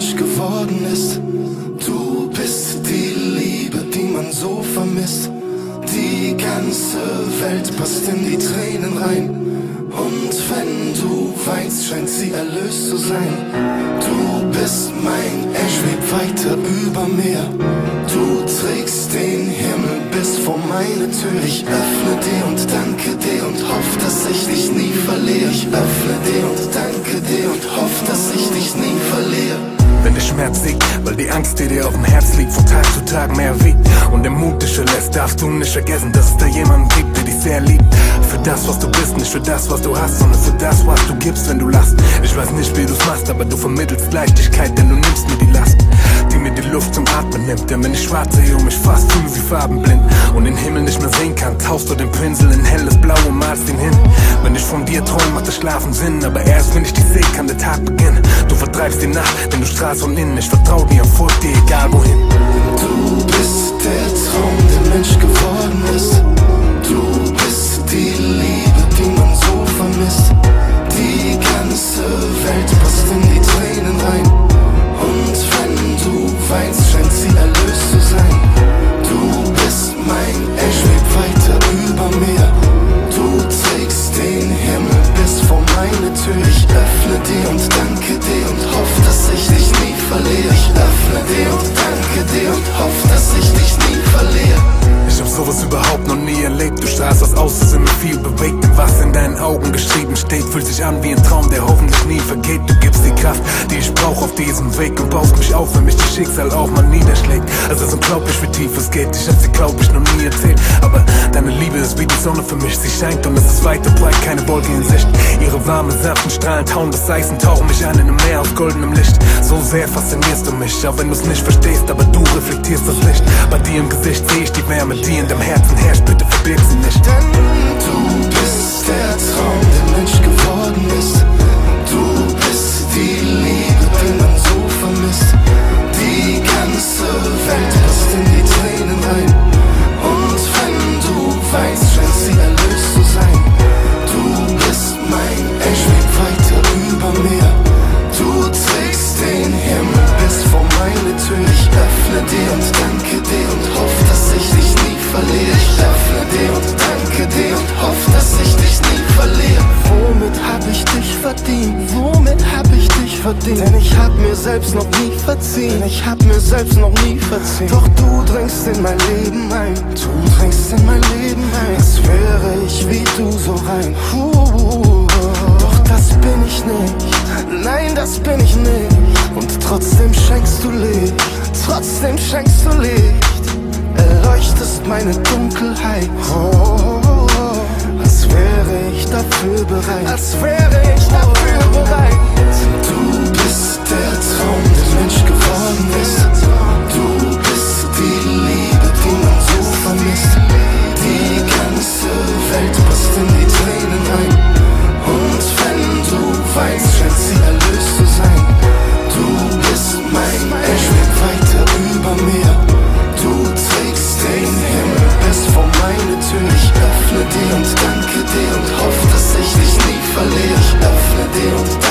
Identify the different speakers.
Speaker 1: Mensch geworden ist. Du bist die Liebe, die man so vermisst. Die ganze Welt passt in die Tränen rein. Und wenn du weinst, scheint sie erlöst zu sein. Du bist mein Engel, schweb weiter über mir. Du trägst den Himmel bis vor meine Tür. Ich öffne dir und danke dir und hoff, dass ich dich nie verliere. Ich öffne dir und danke dir und hoff, dass ich dich nie verliere.
Speaker 2: Wenn der Schmerz siegt, weil die Angst, die dir auf dem Herz liegt, von Tag zu Tag mehr wiegt und der Mut dich verlässt, darfst du nicht vergessen, dass es da jemanden gibt, der dich sehr liebt. Für das, was du bist, nicht für das, was du hast, sondern für das, was du gibst, wenn du lachst. Ich weiß nicht, wie du's machst, aber du vermittelst Leichtigkeit, denn du nimmst mir die Last, die mir die Luft zum Atmen nimmt. Denn wenn ich schwarz sehe um mich fast, fühle sie farbenblind und den Himmel nicht mehr sehen kann, tauchst du den Pinsel in helles Blau und malst ihn hin. Wenn ich von dir träume, macht das Schlafen Sinn, aber erst wenn ich dich sehe, kann der Tag beginnen. Du vertreibst die Nacht, denn du strahlst von innen. Ich vertrau dir und folg dir, egal wohin.
Speaker 1: Du bist der Traum, der Mensch geworden ist. Du bist die Liebe, die man so vermisst. Die ganze Welt passt in die Tränen rein. Und wenn du weinst, scheint sie erlöst zu sein. Du bist mein Engel, schweb weiter über mir. Du trägst den Himmel bis vor meine Tür. Ich öffne dir und danke dir und hoff, dass ich dich nie verliere. Ich öffne dir und danke dir und hoff, dass ich dich nie verliere.
Speaker 2: Ich hab sowas überhaupt noch nie erlebt. Du strahlst was aus, das in mir viel bewegt. Und was in deinen Augen geschrieben steht, fühlt sich an wie ein Traum, der hoffentlich nie vergeht. Du gibst die Kraft, die ich brauch auf diesem Weg und baust mich auf, wenn mich das Schicksal auch mal niederschlägt. Es ist unglaublich, wie tief es geht. Ich hab's dir, glaub ich, noch nie erzählt. Aber deine Liebe ist wie die Sonne für mich. Sie scheint und es ist weit und breit, keine Wolke in Sicht. Ihre warme, sanften Strahlen tauen das Eis und tauchen mich an in einem Meer aus goldenem Licht. So sehr faszinierst du mich, auch wenn du's nicht verstehst, aber du reflektierst das Licht. Bei dir im Gesicht seh ich die Wärme, die in deinem Herzen herrscht, bitte verbirg sie nicht.
Speaker 1: Denn du bist der Traum, der Mensch geworden ist. Du bist die Liebe, die man so vermisst. Die ganze Welt passt in die Tränen rein. Und wenn du weinst, scheint sie erlöst zu sein. Du bist mein Engel, schweb weiter über mir. Du trägst den Himmel bis vor meine Tür. Ich öffne dir und danke dir und hoff, dass ich dich nie verliere. Ich öffne dir und danke dir und hoff, dass ich dich nie verliere. Womit hab ich dich verdient? Womit hab ich dich verdient? Denn ich hab mir selbst noch nie verziehen. Denn ich hab mir selbst noch nie verziehen. Doch du drängst in mein Leben ein. Du drängst in mein Leben ein. Als wäre ich wie du so rein. Doch das bin ich nicht. Nein, das bin ich nicht. Und trotzdem schenkst du Licht. Trotzdem schenkst du Licht. Erleuchtest meine Dunkelheit. Als wäre ich dafür bereit. Als wäre ich dafür bereit. Du bist der Traum, der Mensch geworden ist. Du bist die Liebe, die man so vermisst. Die ganze Welt passt in die Tränen rein. Und wenn du weinst, scheint sie erlöst zu sein. Du bist mein Engel, schweb weiter über mir. Du trägst den Himmel bis vor meine Tür. Ich öffne dir und danke dir und hoff, dass ich dich nie verliere. Ich öffne dir und